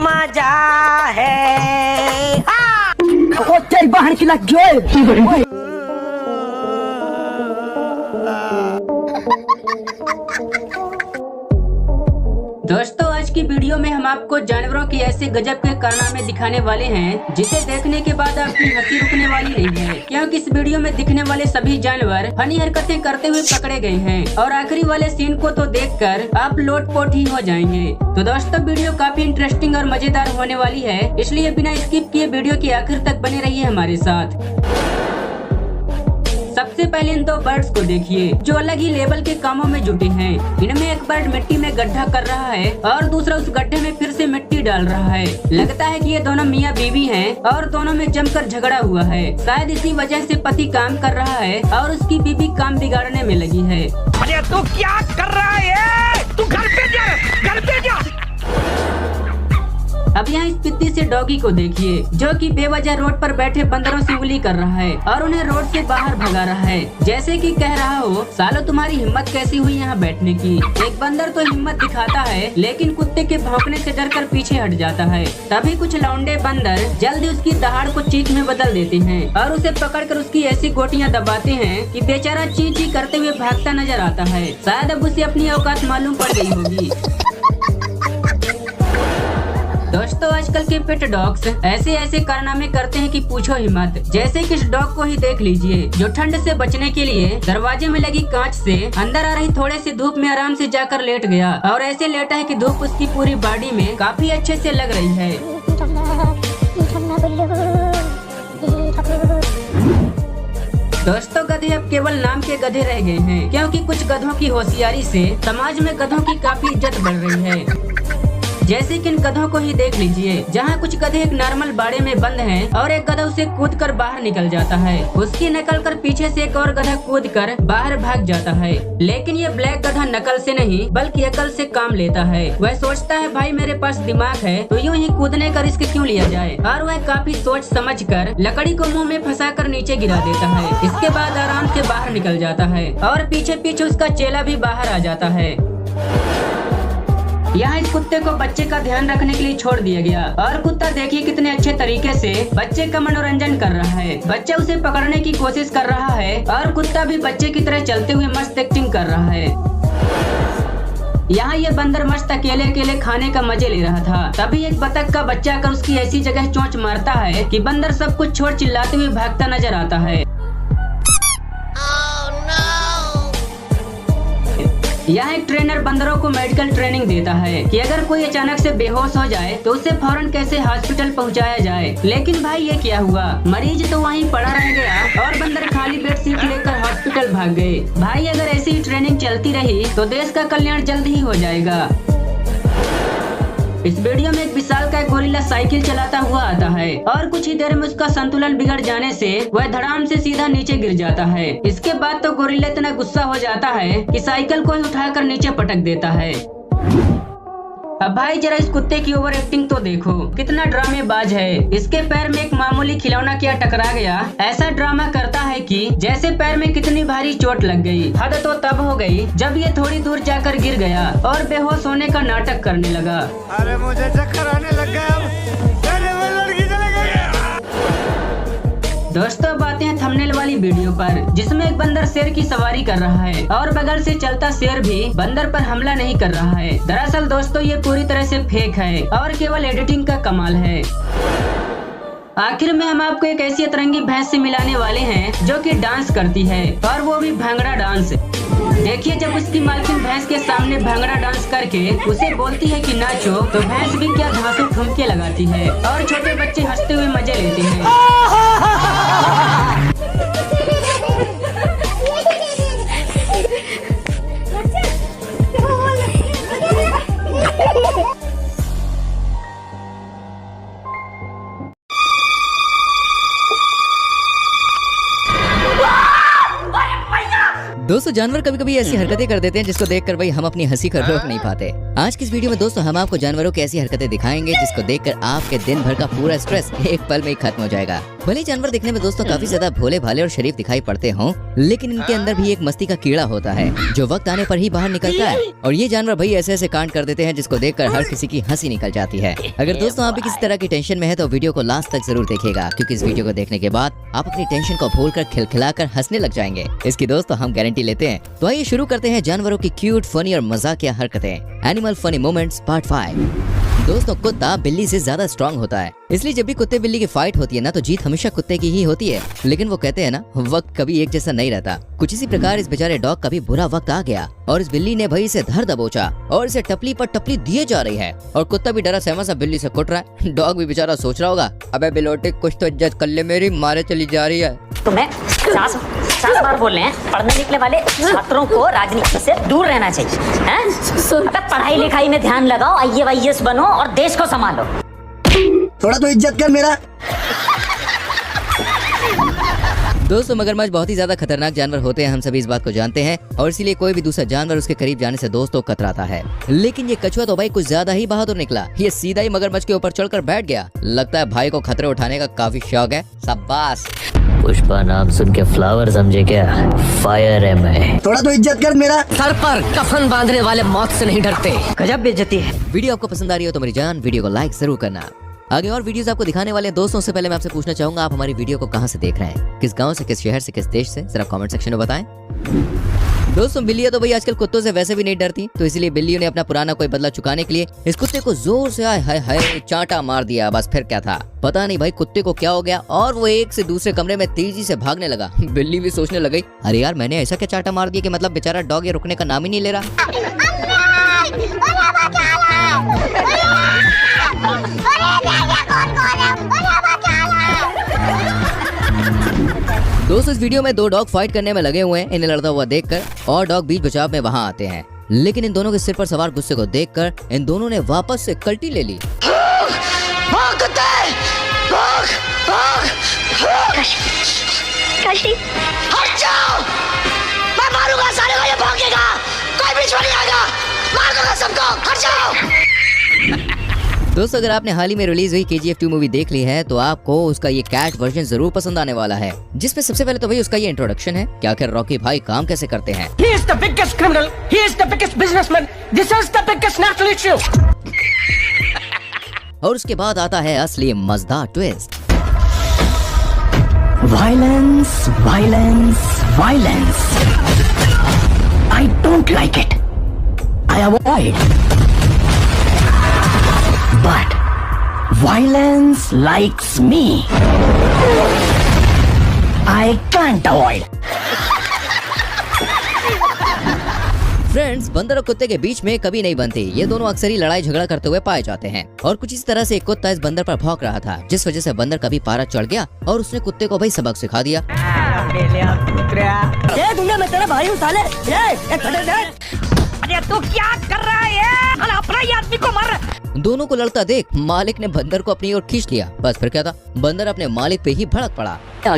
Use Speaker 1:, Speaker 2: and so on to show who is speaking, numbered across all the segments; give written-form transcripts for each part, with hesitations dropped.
Speaker 1: मजा है।
Speaker 2: ओ तेरी बहन की लग गई।
Speaker 3: दोस्तों आज की वीडियो में हम आपको जानवरों के ऐसे गजब के कारनामे दिखाने वाले हैं जिसे देखने के बाद आपकी हंसी रुकने वाली नहीं है, क्योंकि इस वीडियो में दिखने वाले सभी जानवर फनी हरकतें करते हुए पकड़े गए हैं और आखिरी वाले सीन को तो देखकर आप लोटपोट ही हो जाएंगे। तो दोस्तों वीडियो काफी इंटरेस्टिंग और मजेदार होने वाली है, इसलिए बिना स्किप किए वीडियो के आखिर तक बने रहिए हमारे साथ। सबसे पहले इन दो बर्ड्स को देखिए जो अलग ही लेवल के कामों में जुटे हैं। इनमें एक बर्ड मिट्टी में गड्ढा कर रहा है और दूसरा उस गड्ढे में फिर से मिट्टी डाल रहा है। लगता है कि ये दोनों मियाँ बीवी हैं और दोनों में जमकर झगड़ा हुआ है। शायद इसी वजह से पति काम कर रहा है और उसकी बीवी काम बिगाड़ने में लगी है।
Speaker 1: अरे तू क्या कर रहा है? तू घर पे जा, घर पे जा।
Speaker 3: अब यहाँ इस पित्ती से डॉगी को देखिए जो कि बेवजह रोड पर बैठे बंदरों से उंगली कर रहा है और उन्हें रोड से बाहर भगा रहा है, जैसे कि कह रहा हो सालो तुम्हारी हिम्मत कैसी हुई यहाँ बैठने की। एक बंदर तो हिम्मत दिखाता है लेकिन कुत्ते के भौंकने से डरकर पीछे हट जाता है। तभी कुछ लौंडे बंदर जल्दी उसकी दहाड़ को चीख में बदल देते हैं और उसे पकड़कर उसकी ऐसी गोटियाँ दबाते हैं कि बेचारा ची ची करते हुए भागता नजर आता है। शायद अब उसे अपनी औकात मालूम पड़ गई होगी। दोस्तों आजकल के पेट डॉग्स ऐसे ऐसे कारनामे करते हैं कि पूछो ही मत। जैसे कि इस डॉग को ही देख लीजिए जो ठंड से बचने के लिए दरवाजे में लगी कांच से अंदर आ रही थोड़े से धूप में आराम से जाकर लेट गया और ऐसे लेटा है कि धूप उसकी पूरी बॉडी में काफी अच्छे से लग रही है। दोस्तों गधे अब केवल नाम के गधे रह गए हैं, क्योंकि कुछ गधों की होशियारी से समाज में गधों की काफी इज्जत बढ़ रही है। जैसे कि इन गधों को ही देख लीजिए जहाँ कुछ गधे एक नॉर्मल बाड़े में बंद हैं और एक गधा उसे कूदकर बाहर निकल जाता है। उसकी नकल कर पीछे से एक और गधा कूदकर बाहर भाग जाता है। लेकिन ये ब्लैक गधा नकल से नहीं बल्कि अकल से काम लेता है। वह सोचता है भाई मेरे पास दिमाग है तो यूँ ही कूदने का रिस्क क्यों लिया जाए, और वह काफी सोच समझ कर लकड़ी को मुँह में फंसा कर नीचे गिरा देता है। इसके बाद आराम से बाहर निकल जाता है और पीछे पीछे उसका चेला भी बाहर आ जाता है। यहाँ इस कुत्ते को बच्चे का ध्यान रखने के लिए छोड़ दिया गया और कुत्ता देखिए कितने अच्छे तरीके से बच्चे का मनोरंजन कर रहा है। बच्चा उसे पकड़ने की कोशिश कर रहा है और कुत्ता भी बच्चे की तरह चलते हुए मस्त एक्टिंग कर रहा है। यहाँ ये बंदर मस्त अकेले अकेले खाने का मजे ले रहा था। तभी एक बतख का बच्चा आकर उसकी ऐसी जगह चोंच मारता है कि बंदर सब कुछ छोड़ चिल्लाते हुए भागता नजर आता है। यहाँ एक ट्रेनर बंदरों को मेडिकल ट्रेनिंग देता है कि अगर कोई अचानक से बेहोश हो जाए तो उसे फौरन कैसे हॉस्पिटल पहुँचाया जाए। लेकिन भाई ये क्या हुआ, मरीज तो वहीं पड़ा रह गया और बंदर खाली बेड सीट लेकर हॉस्पिटल भाग गए। भाई अगर ऐसी ही ट्रेनिंग चलती रही तो देश का कल्याण जल्द ही हो जाएगा। इस वीडियो में एक विशाल का गोरिल्ला साइकिल चलाता हुआ आता है और कुछ ही देर में उसका संतुलन बिगड़ जाने से वह धड़ाम से सीधा नीचे गिर जाता है। इसके बाद तो गोरिल्ला इतना गुस्सा हो जाता है कि साइकिल को ही उठाकर नीचे पटक देता है। अब भाई जरा इस कुत्ते की ओवर एक्टिंग तो देखो, कितना ड्रामेबाज है। इसके पैर में एक मामूली खिलौना क्या टकरा गया, ऐसा ड्रामा करता है कि जैसे पैर में कितनी भारी चोट लग गई। हद तो तब हो गई जब ये थोड़ी दूर जाकर गिर गया और बेहोश होने का नाटक करने लगा।
Speaker 1: अरे मुझे चक्कर आने लग गया।
Speaker 3: दोस्तों बातें हैं थंबनेल वाली वीडियो पर, जिसमें एक बंदर शेर की सवारी कर रहा है और बगल से चलता शेर भी बंदर पर हमला नहीं कर रहा है। दरअसल दोस्तों ये पूरी तरह से फेक है और केवल एडिटिंग का कमाल है। आखिर में हम आपको एक ऐसी अतरंगी भैंस से मिलाने वाले हैं जो कि डांस करती है और वो भी भांगड़ा डांस। देखिए जब उसकी मालकिन भैंस के सामने भांगड़ा डांस करके उसे बोलती है कि नाचो तो भैंस भी क्या धांसू ठुमके लगाती है और छोटे बच्चे हंसते हुए मजे लेते हैं।
Speaker 4: दोस्तों जानवर कभी कभी ऐसी हरकतें कर देते हैं जिसको देखकर भाई हम अपनी हंसी को रोक नहीं पाते। आज की इस वीडियो में दोस्तों हम आपको जानवरों की ऐसी हरकतें दिखाएंगे जिसको देखकर आपके दिन भर का पूरा स्ट्रेस एक पल में ही खत्म हो जाएगा। भले जानवर दिखने में दोस्तों काफी ज्यादा भोले भाले और शरीफ दिखाई पड़ते हों, लेकिन इनके अंदर भी एक मस्ती का कीड़ा होता है जो वक्त आने पर ही बाहर निकलता है। और ये जानवर भाई ऐसे ऐसे कांड कर देते हैं जिसको देखकर हर किसी की हंसी निकल जाती है। अगर दोस्तों आप भी किसी तरह की टेंशन में है तो वीडियो को लास्ट तक जरूर देखिएगा, क्योंकि इस वीडियो को देखने के बाद आप अपनी टेंशन को भूलकर खिलखिलाकर हंसने लग जाएंगे। इसकी दोस्तों हम गारंटी लेते हैं। तो आइए शुरू करते हैं जानवरों की क्यूट, फनी और मजाकिया हरकतें। Animal funny moments part 5। दोस्तों कुत्ता बिल्ली से ज्यादा स्ट्रांग होता है, इसलिए जब भी कुत्ते बिल्ली की फाइट होती है ना तो जीत हमेशा कुत्ते की ही होती है। लेकिन वो कहते हैं ना, वक्त कभी एक जैसा नहीं रहता। कुछ इसी प्रकार इस बेचारे डॉग का भी बुरा वक्त आ गया और इस बिल्ली ने भाई इसे धर दबोचा और इसे टपली पर टपली दिए जा रही है। और कुत्ता भी डरा सहमा सा बिल्ली से कुट रहा है। डॉग भी बेचारा सोच रहा होगा, अबे बिलोटे कुछ तो इज्जत कर ले मेरी, मारे चली जा रही है।
Speaker 5: तुम्हें 50 बार बोल रहे हैं पढ़ने निकले वाले छात्रों को राजनीति से दूर रहना चाहिए, हैं? अबे पढ़ाई लिखाई में ध्यान लगाओ, IAS बनो और देश को संभालो।
Speaker 2: थोड़ा तो इज्जत कर मेरा।
Speaker 4: दोस्तों मगरमच्छ बहुत ही ज्यादा खतरनाक जानवर होते हैं, हम सभी इस बात को जानते हैं और इसीलिए कोई भी दूसरा जानवर उसके करीब जाने से दोस्तों कतराता है। लेकिन ये कछुआ तो भाई कुछ ज्यादा ही बहादुर निकला। ये सीधा ही मगरमच्छ के ऊपर चढ़कर बैठ गया। लगता है भाई को खतरे उठाने का काफी शौक है। शाबाश।
Speaker 6: पुष्पा नाम सुन के फ्लावर समझे क्या? फायर है मैं।
Speaker 2: थोड़ा तो इज्जत कर मेरा।
Speaker 5: सर पर कफन बांधने वाले मौत से नहीं डरते। गजब बेइज्जती है।
Speaker 4: वीडियो आपको पसंद आ रही हो तो मेरी जान वीडियो को लाइक जरूर करना। आगे और वीडियोस आपको दिखाने वाले हैं दोस्तों। से पहले मैं आपसे पूछना चाहूंगा, आप हमारी वीडियो को कहां से देख रहे हैं? किस गांव से, किस शहर से, किस देश से? जरा कमेंट सेक्शन में बताएं। दोस्तों बिल्लियां तो भाई आजकल कुत्तों से वैसे भी नहीं डरती, तो इसीलिए बिल्लियों ने अपना पुराना कोई बदला चुकाने के लिए इस कुत्ते को जोर से हाय हाय हाय चांटा मार दिया। बस फिर क्या था पता नहीं भाई कुत्ते को क्या हो गया और वो एक से दूसरे कमरे में तेजी से भागने लगा। बिल्ली भी सोचने लगी, अरे यार मैंने ऐसा क्या चांटा मार दिया कि मतलब बेचारा डॉग ये रुकने का नाम ही नहीं ले रहा। दोस्तों इस वीडियो में दो डॉग फाइट करने में लगे हुए हैं। इन्हें लड़ता हुआ देखकर और डॉग बीच बचाव में वहां आते हैं, लेकिन इन दोनों के सिर पर सवार गुस्से को देखकर इन दोनों ने वापस से कल्टी ले ली।
Speaker 7: कल्टी हट जाओ, मैं मारूंगा साले को, ये भौंकेगा, कोई बीच में नहीं आएगा, मार दूंगा सबको, हट जाओ।
Speaker 4: दोस्तों अगर आपने हाल ही में रिलीज हुई KGF 2 मूवी देख ली है तो आपको उसका ये कैट वर्जन जरूर पसंद आने वाला है, जिसमें सबसे पहले तो भाई उसका ये इंट्रोडक्शन है कि आखिर रॉकी भाई काम कैसे करते हैं।
Speaker 1: He is the biggest criminal. He is the biggest businessman. This is the biggest national issue.
Speaker 4: और उसके बाद आता है असली मजेदार twist.
Speaker 2: Violence, violence, violence. I don't like it. I avoid. But violence likes me. I can't avoid.
Speaker 4: Friends बंदर और कुत्ते के बीच में कभी नहीं बनती। ये दोनों अक्सर ही लड़ाई झगड़ा करते हुए पाए जाते हैं और कुछ इस तरह से एक कुत्ता इस बंदर पर भौंक रहा था, जिस वजह से बंदर का भी पारा चढ़ गया और उसने कुत्ते को भाई सबक सिखा दिया।
Speaker 2: ये दुनिया में तेरा भाई उताले।
Speaker 1: अरे तू क्या कर रहा है? अरे अपना ही आदमी को मार।
Speaker 4: दोनों को लड़ता देख मालिक ने बंदर को अपनी ओर खींच लिया। बस फिर क्या था, बंदर अपने मालिक पे ही भड़क पड़ा।
Speaker 1: क्या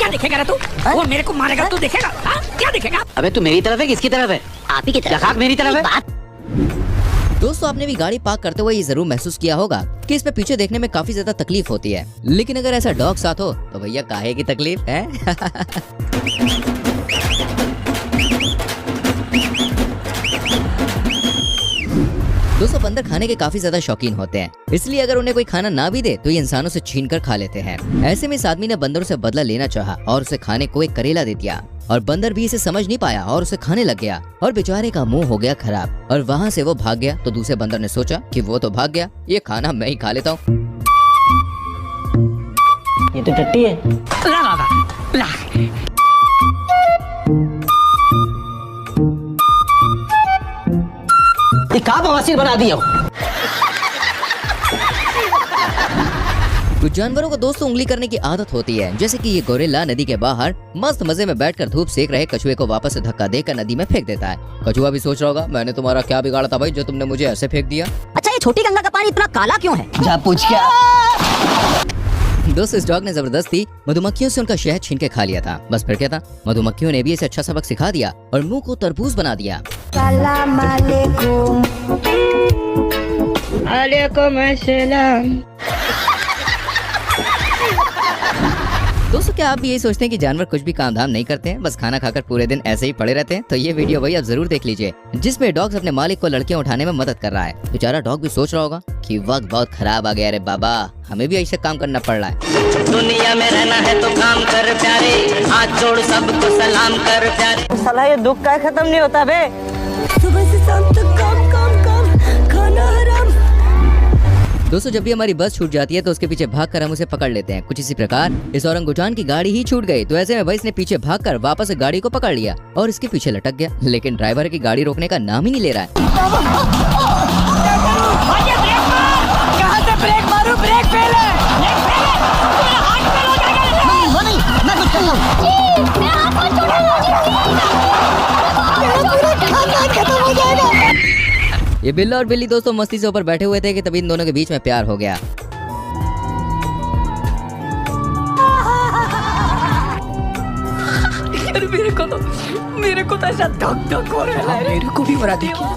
Speaker 1: देखेगा रे तू? वो मेरे को मारेगा, तू देखेगा? हाँ? क्या देखेगा?
Speaker 6: अबे तू मेरी तरफ है किसकी तरफ है?
Speaker 5: आप ही की तरफ।
Speaker 6: लखाक मेरी तरफ है।
Speaker 4: दोस्तों आपने भी गाड़ी पार्क करते हुए ये जरूर महसूस किया होगा कि इस पे पीछे देखने में काफी ज्यादा तकलीफ होती है, लेकिन अगर ऐसा डॉग साथ हो तो भैया काहे की तकलीफ है। दोस्तों बंदर खाने के काफी ज्यादा शौकीन होते हैं, इसलिए अगर उन्हें कोई खाना ना भी दे तो ये इंसानों से छीन कर खा लेते हैं। ऐसे में इस आदमी ने बंदरों से बदला लेना चाहा और उसे खाने को एक करेला दे दिया और बंदर भी इसे समझ नहीं पाया और उसे खाने लग गया और बेचारे का मुंह हो गया खराब और वहाँ से वो भाग गया। तो दूसरे बंदर ने सोचा कि वो तो भाग गया, ये खाना मैं ही खा लेता हूँ।
Speaker 6: ये तो टट्टी है।
Speaker 1: ला।
Speaker 6: ये कहाँ बवासीर बना दिया हो?
Speaker 4: कुछ जानवरों को दोस्तों उंगली करने की आदत होती है, जैसे कि ये गोरिल्ला नदी के बाहर मस्त मजे में बैठकर धूप सेक रहे कछुए को वापस से धक्का देकर नदी में फेंक देता है। कछुआ भी सोच रहा होगा, मैंने तुम्हारा क्या बिगाड़ा था भाई जो तुमने मुझे ऐसे फेंक दिया।
Speaker 5: अच्छा ये छोटी गंगा का पानी इतना काला क्यों है?
Speaker 2: जा पूछ क्या।
Speaker 4: दोस्तों इस डॉग ने जबरदस्ती मधुमक्खियों से उनका शहद छीन के खा लिया था। बस फिर क्या था, मधुमक्खियों ने भी इसे अच्छा सबक सिखा दिया और मुंह को तरबूज बना दिया।
Speaker 7: वालेकुम अस्सलाम।
Speaker 4: दोस्तों क्या आप भी यही सोचते हैं कि जानवर कुछ भी काम धाम नहीं करते हैं, बस खाना खाकर पूरे दिन ऐसे ही पड़े रहते हैं? तो ये वीडियो भाई आप जरूर देख लीजिए, जिसमें डॉग्स अपने मालिक को लड़कियां उठाने में मदद कर रहा है। बेचारा डॉग भी सोच रहा होगा कि वक्त बहुत खराब आ गया रे बाबा, हमें भी ऐसे काम करना पड़ रहा है।
Speaker 8: दुनिया में रहना है तो काम कर प्यारे, हाथ जोड़ सबको सलाम कर प्यारे।
Speaker 2: साला ये दुख का खत्म नहीं होता बे। सुबह से शाम तक काम काम काम, खाना हराम।
Speaker 4: दोस्तों जब भी हमारी बस छूट जाती है तो उसके पीछे भागकर हम उसे पकड़ लेते हैं। कुछ इसी प्रकार इस औरंगुटान की गाड़ी ही छूट गई, तो ऐसे में भाई इसने पीछे भागकर वापस गाड़ी को पकड़ लिया और इसके पीछे लटक गया, लेकिन ड्राइवर की गाड़ी रोकने का नाम ही नहीं ले रहा है।
Speaker 1: कहाँ से ब्रेक मारूं? ब्रेक फेल है। मेरा हाथ फेल हो जाएगा।
Speaker 7: वो नहीं, मैं कुछ कर लूँ। मेरा हाथ मत छोड़ना। मेरा पूरा खानदान खत्म हो जाएगा।
Speaker 4: ये बिल्ला और बिल्ली दोस्तों मस्ती से ऊपर बैठे हुए थे कि तभी इन दोनों के बीच में प्यार हो गया।
Speaker 1: मेरे को तो ऐसा धक धक हो रहा है। मेरे को भी बड़ा देखिए।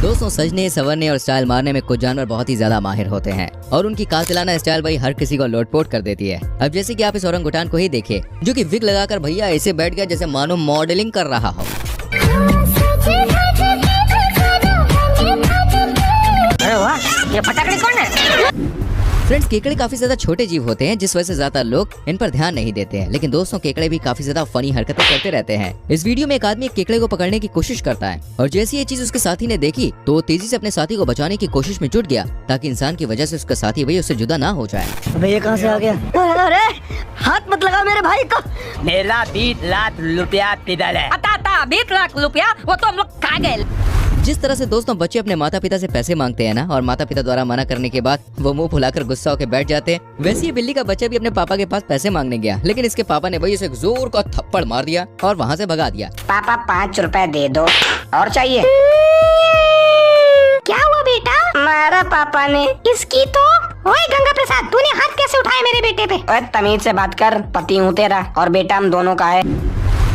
Speaker 4: दोस्तों सजने संवरने और स्टाइल मारने में कुछ जानवर बहुत ही ज्यादा माहिर होते हैं और उनकी कातिलाना स्टाइल भाई हर किसी को लोटपोट कर देती है। अब जैसे कि आप इस औरंगुटान को ही देखिए, जो कि विग लगाकर भैया ऐसे बैठ गया जैसे मानो मॉडलिंग कर रहा हो।
Speaker 5: अरे वाह, ये फटाकड़ी कौन है?
Speaker 4: फ्रेंड्स केकड़े काफी ज्यादा छोटे जीव होते हैं, जिस वजह से ज्यादा लोग इन पर ध्यान नहीं देते हैं, लेकिन दोस्तों केकड़े भी काफी ज्यादा फनी हरकतें करते रहते हैं। इस वीडियो में एक आदमी एक केकड़े को पकड़ने की कोशिश करता है और जैसे ये चीज उसके साथी ने देखी तो वो तेजी से अपने साथी को बचाने की कोशिश में जुट गया, ताकि इंसान की वजह से उसका साथी भाई उससे जुदा ना हो जाए।
Speaker 2: अबे ये कहाँ से आ गया? अरे हाथ मत लगा मेरे भाई को।
Speaker 1: मेरा 20 लाख रुपया किधर है? 20 लाख रुपया वो तो हम लोग खा गए।
Speaker 4: जिस तरह से दोस्तों बच्चे अपने माता पिता से पैसे मांगते हैं ना, और माता पिता द्वारा मना करने के बाद वो मुंह फुलाकर गुस्सा होकर बैठ जाते हैं, वैसे ही बिल्ली का बच्चा भी अपने पापा के पास पैसे मांगने गया, लेकिन इसके पापा ने भाई उसे एक जोर का थप्पड़ मार दिया और वहाँ से भगा दिया।
Speaker 5: पापा 5 रुपए दे दो। और चाहिए? क्या हुआ बेटा? मारा पापा ने। किसकी तो? ओए गंगा प्रसाद, तूने हाथ कैसे उठाए मेरे बेटे पे? ओए तमीज से बात कर, पति हूँ तेरा और बेटा हम दोनों का है।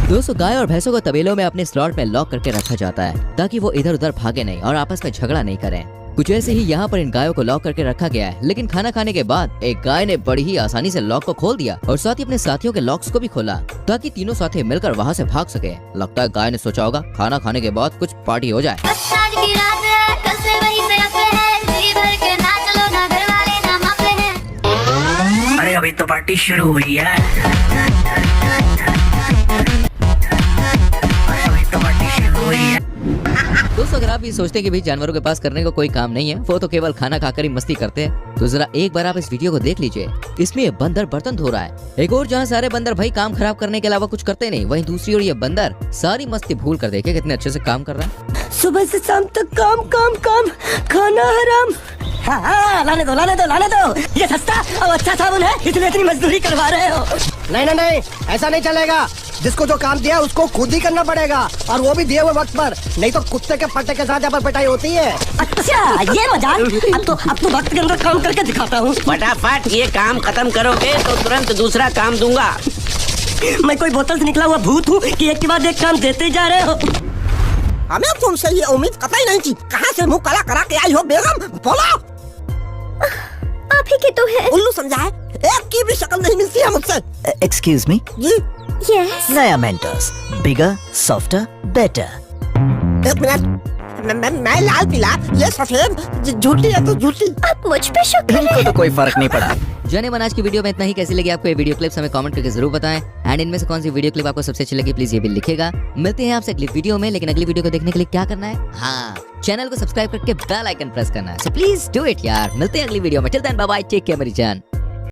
Speaker 4: दोस्तों गाय और भैंसों को तबेलों में अपने स्लॉट में लॉक करके रखा जाता है, ताकि वो इधर उधर भागे नहीं और आपस में झगड़ा नहीं करें। कुछ ऐसे ही यहाँ पर इन गायों को लॉक करके रखा गया है, लेकिन खाना खाने के बाद एक गाय ने बड़ी ही आसानी से लॉक को खोल दिया और साथ ही अपने साथियों के लॉक्स को भी खोला, ताकि तीनों साथी मिलकर वहाँ से भाग सके। लगता है गाय ने सोचा होगा खाना खाने के बाद कुछ पार्टी हो जाए।
Speaker 1: अरे अभी तो पार्टी शुरू हुई है।
Speaker 4: दोस्तों अगर आप ये सोचते हैं कि भाई जानवरों के पास करने को कोई काम नहीं है, वो तो केवल खाना खाकर ही मस्ती करते हैं, तो जरा एक बार आप इस वीडियो को देख लीजिए। इसमें ये बंदर बर्तन धो रहा है। एक और जहाँ सारे बंदर भाई काम खराब करने के अलावा कुछ करते नहीं, वहीं दूसरी ओर ये बंदर सारी मस्ती भूल कर देखे कितने अच्छे से काम कर रहा है।
Speaker 2: सुबह से शाम तक काम काम काम, खाना हराम। हाँ, लाने दो। ये सस्ता और अच्छा साबुन है, इसलिए इतनी मजदूरी करवा रहे हो।
Speaker 9: नहीं, ऐसा नहीं चलेगा। जिसको जो काम दिया उसको खुद ही करना पड़ेगा, और वो भी दिए हुए वक्त पर, नहीं तो कुत्ते के पट्टे के साथ यहाँ पर पिटाई होती है।
Speaker 2: अच्छा ये मजाक। अब तो वक्त के अंदर काम करके दिखाता हूँ।
Speaker 8: फटाफट ये काम खत्म करोगे तो तुरंत दूसरा काम दूंगा।
Speaker 2: मैं कोई बोतल से निकला हुआ भूत हूँ कि एक के बाद एक काम देते जा रहे हो।
Speaker 9: हमें तुमसे ये उम्मीद कतई नहीं थी। कहाँ से मुँह काला करा के आई हो बेगम? बोलो।
Speaker 7: आप ही के तो है।
Speaker 9: उल्लू समझा है, एक की भी शक्ल नहीं मिलती है मुझसे।
Speaker 10: Excuse me.
Speaker 9: जी
Speaker 7: यस।
Speaker 10: नया मेंटोस, बिगर, सॉफ्टर, बेटर।
Speaker 9: एक मिनट, मैं लाल पीला, ये सफेद। झूठी है तो झूठी।
Speaker 7: आप मुझ पे शक कर रहे
Speaker 10: इनको
Speaker 7: हैं।
Speaker 10: तो कोई फर्क नहीं पड़ा।
Speaker 4: जाने मन आज की वीडियो में इतना ही। कैसी लगी आपको ये वीडियो क्लिप्स हमें कमेंट करके जरूर बताएं, एंड इनमें से कौन सी वीडियो क्लिप आपको सबसे अच्छी लगी प्लीज ये भी लिखेगा। मिलते हैं आपसे अगली वीडियो में, लेकिन अगली वीडियो को देखने के लिए क्या करना है? हाँ, चैनल को सब्सक्राइब करके बेल आइकन प्रेस करना है। सो प्लीज डू इट यार। मिलते हैं अगली वीडियो में। Till then bye bye, take care मेरी जान।